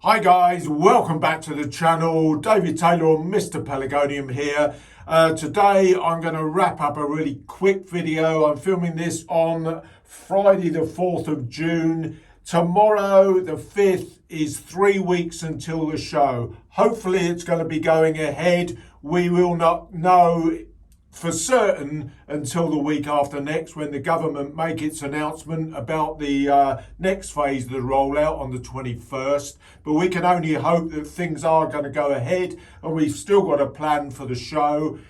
Hi guys, welcome back to the channel. David Taylor or Mr Pelargonium here. Today I'm going to wrap up a really quick video. I'm filming this on Friday the 4th of June. Tomorrow the 5th is 3 weeks until the show. Hopefully it's going to be going ahead. We will not know for certain until the week after next, when the government make its announcement about the next phase of the rollout on the 21st. But we can only hope that things are going to go ahead, and we've still got a plan for the show.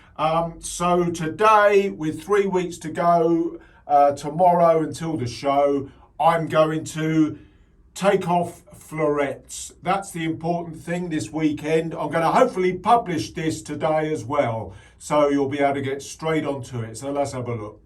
So today, with 3 weeks to go, tomorrow until the show, I'm going to take off florets. That's the important thing this weekend. I'm going to hopefully publish this today as well, so you'll be able to get straight onto it. So let's have a look.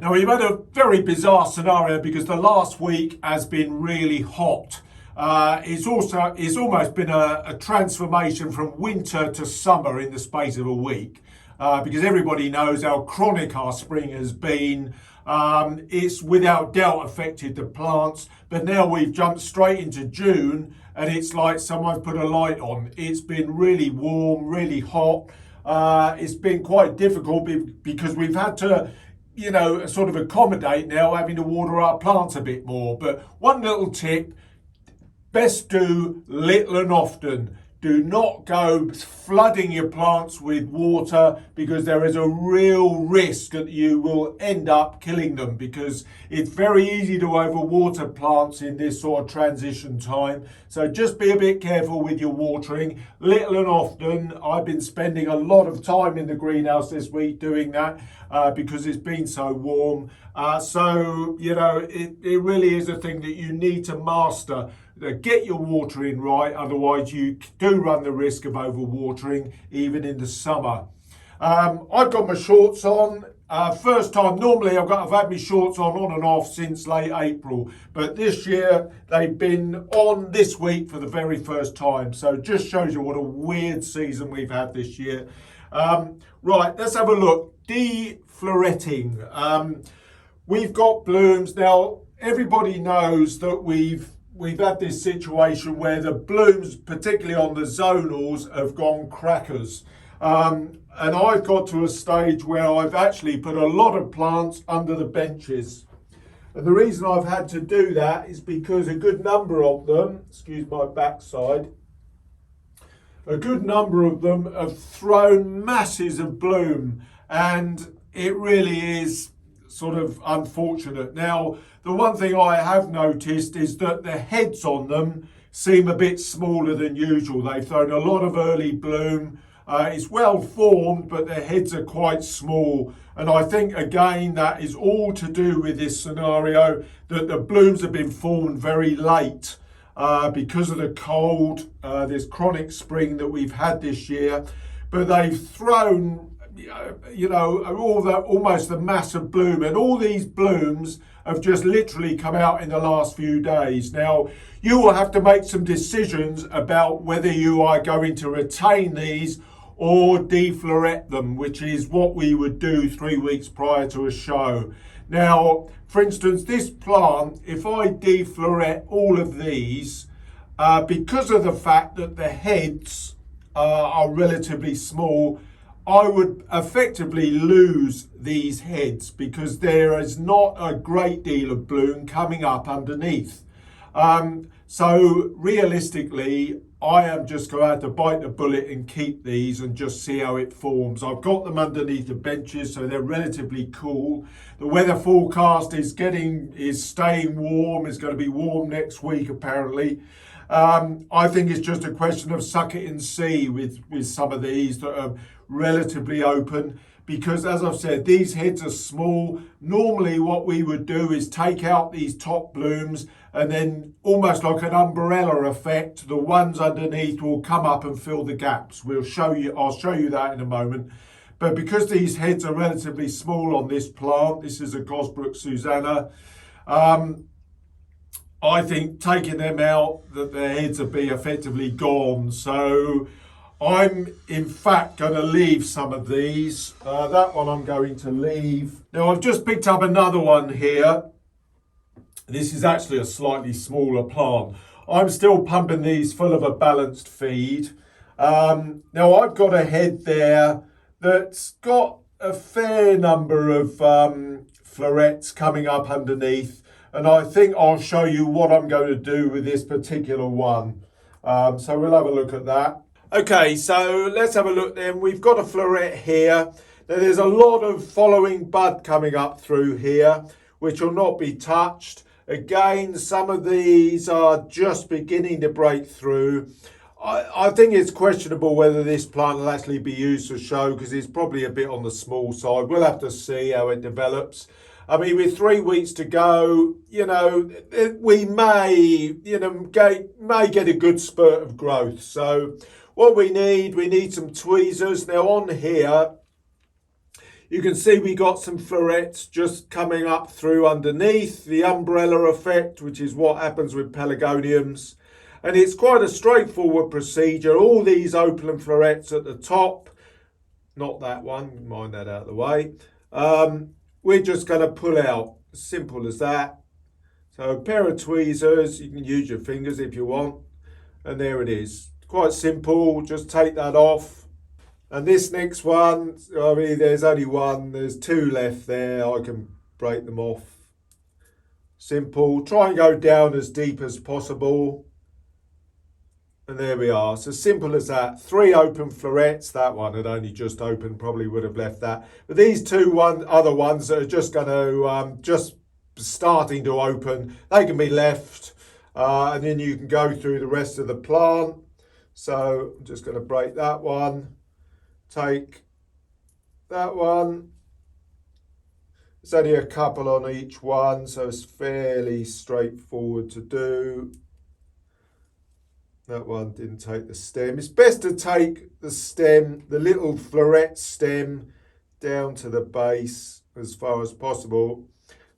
Now, we've had a very bizarre scenario because the last week has been really hot. It's almost been a transformation from winter to summer in the space of a week, because everybody knows how chronic our spring has been. It's without doubt affected the plants, but now we've jumped straight into June and it's like someone's put a light on. It's been really warm, really hot. It's been quite difficult because we've had to, sort of accommodate now having to water our plants a bit more. But one little tip: best do little and often. Do not go flooding your plants with water, because there is a real risk that you will end up killing them, because it's very easy to overwater plants in this sort of transition time. So just be a bit careful with your watering, little and often. I've been spending a lot of time in the greenhouse this week doing that because it's been so warm. It really is a thing that you need to master. Get your watering right, otherwise you do run the risk of overwatering even in the summer. I've got my shorts on. First time, normally I've had my shorts on and off since late April, but this year they've been on this week for the very first time. So it just shows you what a weird season we've had this year. Right, let's have a look. Defloretting. We've got blooms. Now, everybody knows that we've had this situation where the blooms, particularly on the zonals, have gone crackers. And I've got to a stage where I've actually put a lot of plants under the benches. And the reason I've had to do that is because a good number of them, excuse my backside, a good number of them have thrown masses of bloom, and it really is sort of unfortunate. Now, the one thing I have noticed is that the heads on them seem a bit smaller than usual. They've thrown a lot of early bloom. It's well formed, but their heads are quite small. And I think, again, that is all to do with this scenario, that the blooms have been formed very late because of the cold, this chronic spring that we've had this year. But they've thrown almost the mass of bloom, and all these blooms have just literally come out in the last few days. Now, you will have to make some decisions about whether you are going to retain these or defloret them, which is what we would do 3 weeks prior to a show. Now, for instance, this plant, if I defloret all of these, because of the fact that the heads are relatively small, I would effectively lose these heads because there is not a great deal of bloom coming up underneath. So realistically, I am just going to have to bite the bullet and keep these and just see how it forms. I've got them underneath the benches, so they're relatively cool. The weather forecast is staying warm. It's going to be warm next week, apparently. I think it's just a question of suck it and see with some of these that are relatively open, because, as I've said, these heads are small. Normally what we would do is take out these top blooms, and then almost like an umbrella effect, the ones underneath will come up and fill the gaps. I'll show you that in a moment. But because these heads are relatively small on this plant, this is a Gosbrook Susanna, I think taking them out, that their heads will be effectively gone. So I'm in fact going to leave some of these. That one I'm going to leave. Now I've just picked up another one here. This is actually a slightly smaller plant. I'm still pumping these full of a balanced feed. Now I've got a head there that's got a fair number of florets coming up underneath, and I think I'll show you what I'm going to do with this particular one. So we'll have a look at that. Okay, so let's have a look then. We've got a floret here. Now there's a lot of following bud coming up through here, which will not be touched. Again, some of these are just beginning to break through. I think it's questionable whether this plant will actually be used for show because it's probably a bit on the small side. We'll have to see how it develops. I mean, with 3 weeks to go, we may get a good spurt of growth. So what we need some tweezers. Now on here, you can see we got some florets just coming up through underneath, the umbrella effect, which is what happens with pelargoniums. And it's quite a straightforward procedure. All these open florets at the top, not that one, mind that out of the way. We're just going to pull out, simple as that. So a pair of tweezers, you can use your fingers if you want. And there it is. Quite simple, just take that off. And this next one, I mean, there's only one, there's 2 left there. I can break them off. Simple, try and go down as deep as possible. And there we are, so simple as that. 3 open florets, that one had only just opened, probably would have left that. But these other ones that are just going to, just starting to open, they can be left. And then you can go through the rest of the plant. So I'm just going to break that one, take that one. There's only a couple on each one, so it's fairly straightforward to do. That one didn't take the stem. It's best to take the stem, the little floret stem, down to the base as far as possible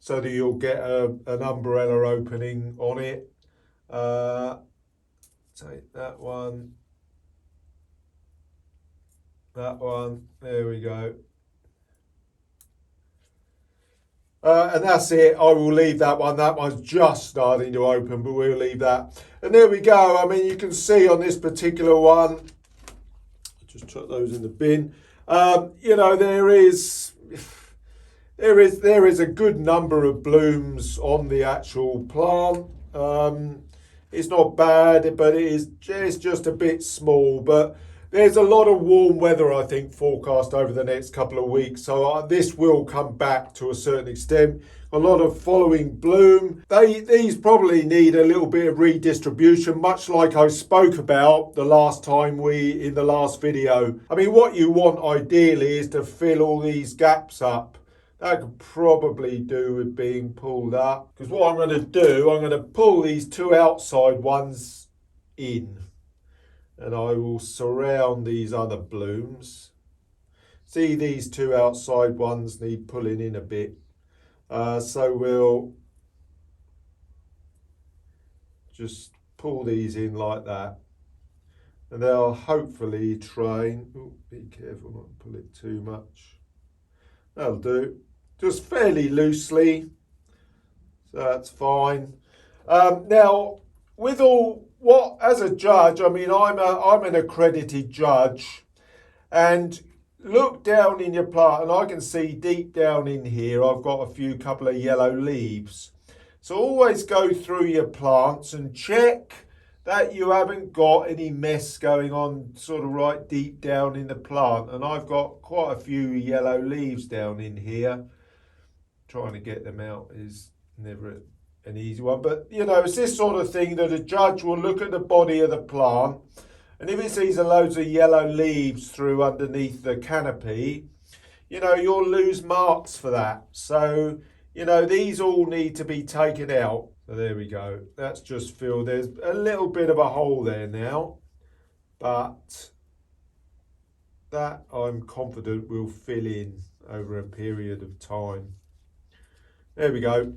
so that you'll get an umbrella opening on it. Take that one, there we go. And that's it. I will leave that one. That one's just starting to open, but we'll leave that. And there we go. I mean, you can see on this particular one, just chuck those in the bin. There is a good number of blooms on the actual plant. It's not bad, but it's just a bit small. But there's a lot of warm weather, I think, forecast over the next couple of weeks. So this will come back to a certain extent. A lot of following bloom. These probably need a little bit of redistribution, much like I spoke about the last time in the last video. I mean, what you want ideally is to fill all these gaps up. That could probably do with being pulled up. Because what I'm going to do, I'm going to pull these 2 outside ones in. And I will surround these other blooms. See, these 2 outside ones need pulling in a bit. So we'll just pull these in like that. And they'll hopefully train. Oh, be careful not to pull it too much. That'll do. Just fairly loosely. So that's fine. Now, with all... as a judge, I mean, I'm an accredited judge, and look down in your plant, and I can see deep down in here, I've got a couple of yellow leaves. So always go through your plants and check that you haven't got any mess going on sort of right deep down in the plant. And I've got quite a few yellow leaves down in here. Trying to get them out is never an easy one, but it's this sort of thing that a judge will look at the body of the plant, and if it sees loads of yellow leaves through underneath the canopy, you'll lose marks for that. So these all need to be taken out. So there we go, that's just filled. There's a little bit of a hole there now, but that I'm confident will fill in over a period of time. There we go.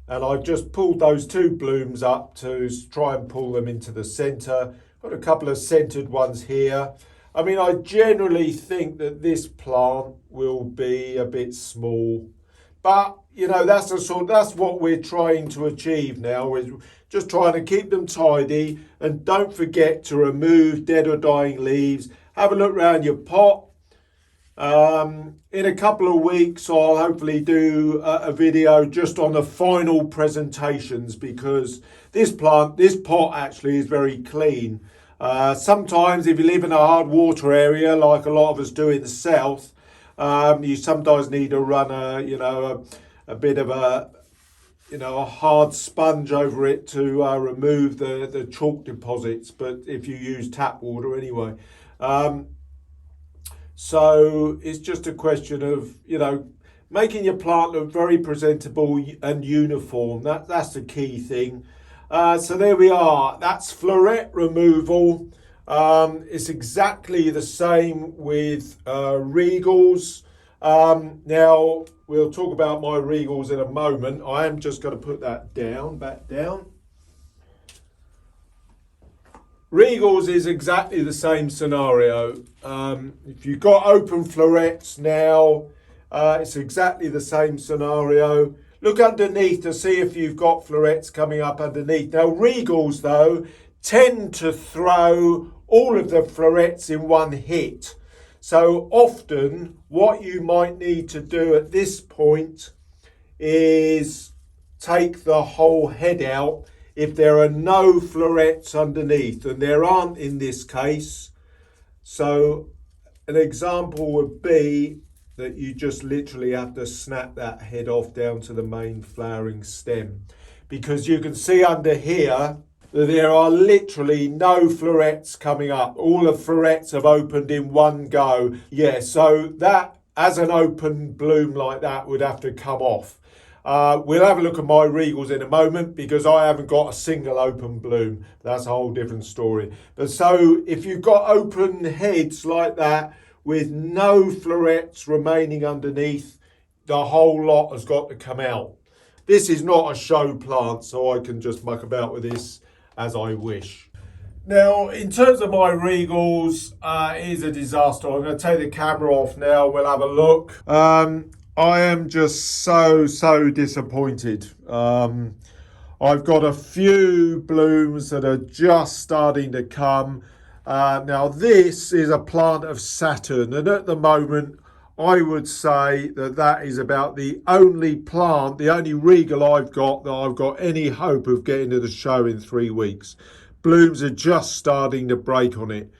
And I've just pulled those 2 blooms up to try and pull them into the centre. Got a couple of centered ones here. I mean, I generally think that this plant will be a bit small, but you know, that's what we're trying to achieve now. We're just trying to keep them tidy, and don't forget to remove dead or dying leaves. Have a look around your pot. In a couple of weeks, I'll hopefully do a video just on the final presentations, because this pot actually is very clean. Sometimes if you live in a hard water area, like a lot of us do in the south, you sometimes need to run a bit of a hard sponge over it to remove the chalk deposits, but if you use tap water anyway. So it's just a question of, making your plant look very presentable and uniform. That's the key thing. So there we are. That's floret removal. It's exactly the same with Regals. Now, we'll talk about my Regals in a moment. I am just going to put that back down. Regals is exactly the same scenario. If you've got open florets now, it's exactly the same scenario. Look underneath to see if you've got florets coming up underneath. Now, Regals, though, tend to throw all of the florets in one hit. So often, what you might need to do at this point is take the whole head out if there are no florets underneath, and there aren't in this case. So an example would be that you just literally have to snap that head off down to the main flowering stem, because you can see under here that there are literally no florets coming up. All the florets have opened in one go. Yeah, so that, as an open bloom like that, would have to come off. We'll have a look at my Regals in a moment, because I haven't got a single open bloom. That's a whole different story. But so if you've got open heads like that with no florets remaining underneath, the whole lot has got to come out. This is not a show plant, so I can just muck about with this as I wish. Now, in terms of my Regals, it is a disaster. I'm going to take the camera off now. We'll have a look. I am just so disappointed. I've got a few blooms that are just starting to come. Now, this is a plant of Saturn, and at the moment, I would say that is about the only plant, the only Regal I've got any hope of getting to the show in 3 weeks. Blooms are just starting to break on it.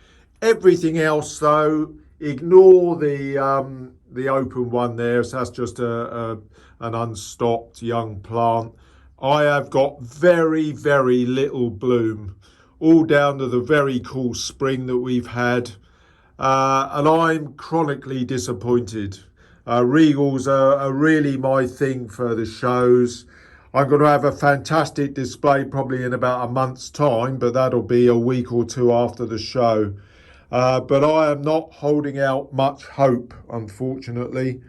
Everything else, though, ignore the open one there. So that's just an unstopped young plant. I have got very little bloom, all down to the very cool spring that we've had. And I'm chronically disappointed. Regals are really my thing for the shows. I'm going to have a fantastic display probably in about a month's time, but that'll be a week or two after the show. But I am not holding out much hope, unfortunately.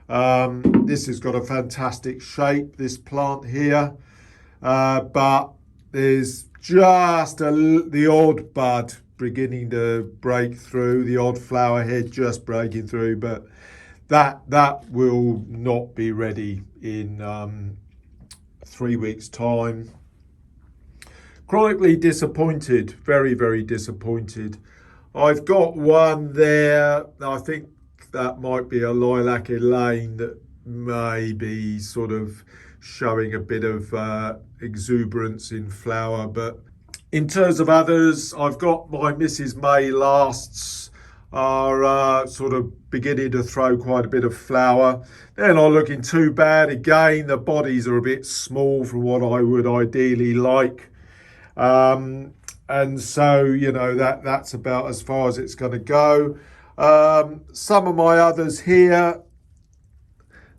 This has got a fantastic shape, this plant here. But there's just the odd bud beginning to break through, the odd flower head just breaking through, but that will not be ready in 3 weeks' time. Chronically disappointed, very disappointed. I've got one there, I think that might be a lilac elaine that may be sort of showing a bit of exuberance in flower. But in terms of others, I've got my Mrs May lasts are sort of beginning to throw quite a bit of flower. They're not looking too bad. Again, the bodies are a bit small from what I would ideally like. And so, that's about as far as it's going to go. Some of my others here,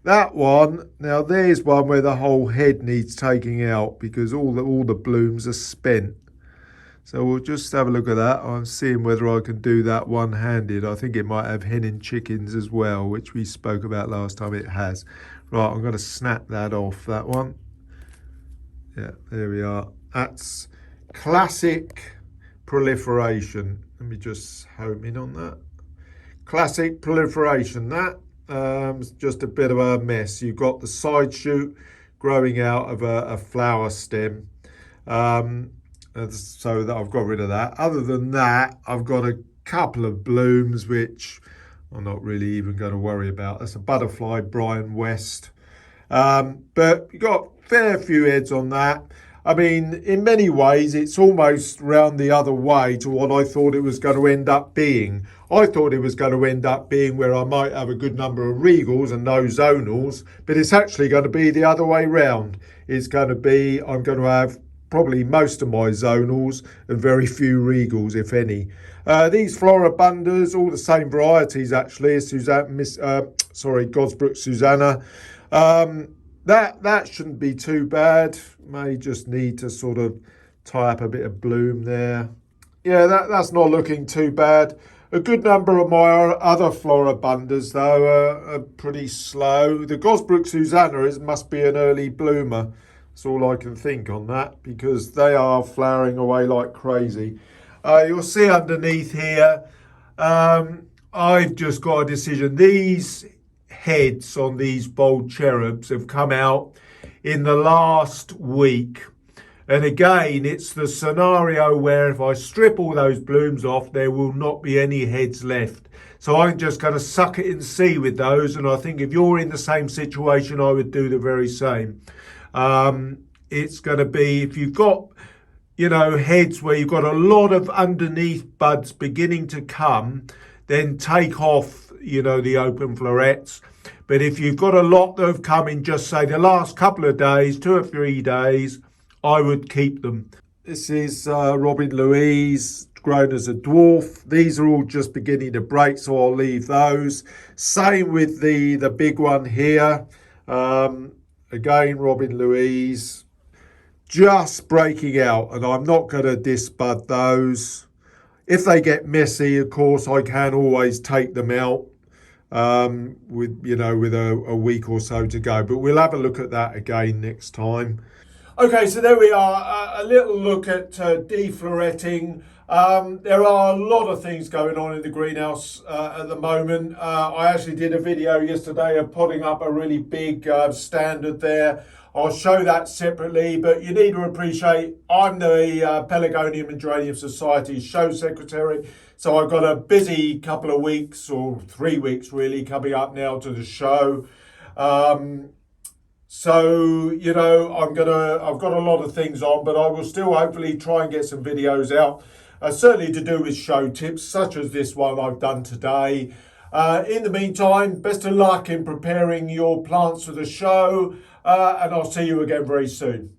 that one, now there's one where the whole head needs taking out because all the blooms are spent. So we'll just have a look at that. I'm seeing whether I can do that one-handed. I think it might have hen and chickens as well, which we spoke about last time. It has. Right, I'm going to snap that off, that one. Yeah, there we are. That's classic proliferation. Let me just home in on that. Classic proliferation. That's just a bit of a mess. You've got the side shoot growing out of a flower stem. So that I've got rid of that. Other than that, I've got a couple of blooms which I'm not really even going to worry about. That's a butterfly Brian West. But you got a fair few heads on that. I mean, in many ways, it's almost round the other way to what I thought it was going to end up being. I thought it was going to end up being where I might have a good number of Regals and no Zonals, but it's actually going to be the other way round. It's going to be, I'm going to have probably most of my Zonals and very few Regals, if any. These Floribundas, all the same varieties actually, Gosbrook Susanna. That shouldn't be too bad. May just need to sort of tie up a bit of bloom there. Yeah, that's not looking too bad. A good number of my other Floribundas, though, are pretty slow. The Gosbrook Susanna must be an early bloomer. That's all I can think on that, because they are flowering away like crazy. You'll see underneath here, I've just got a decision. These heads on these bold cherubs have come out in the last week. And again, it's the scenario where if I strip all those blooms off, there will not be any heads left. So I'm just going to suck it and see with those. And I think if you're in the same situation, I would do the very same. It's going to be, if you've got, heads where you've got a lot of underneath buds beginning to come, then take off, the open florets. But if you've got a lot that have come in just, say, the last couple of days, 2 or 3 days, I would keep them. This is Robin Louise, grown as a dwarf. These are all just beginning to break, so I'll leave those. Same with the big one here. Again, Robin Louise, just breaking out, and I'm not going to disbud those. If they get messy, of course, I can always take them out with a week or so to go. But we'll have a look at that again next time. Okay, so there we are, a little look at defloretting. There are a lot of things going on in the greenhouse at the moment. I actually did a video yesterday of putting up a really big standard there. I'll show that separately, but you need to appreciate I'm the Pelargonium and Geranium Society show secretary, so I've got a busy couple of weeks, or 3 weeks really, coming up now to the show. So, I've got a lot of things on, but I will still hopefully try and get some videos out, certainly to do with show tips, such as this one I've done today. In the meantime, best of luck in preparing your plants for the show, and I'll see you again very soon.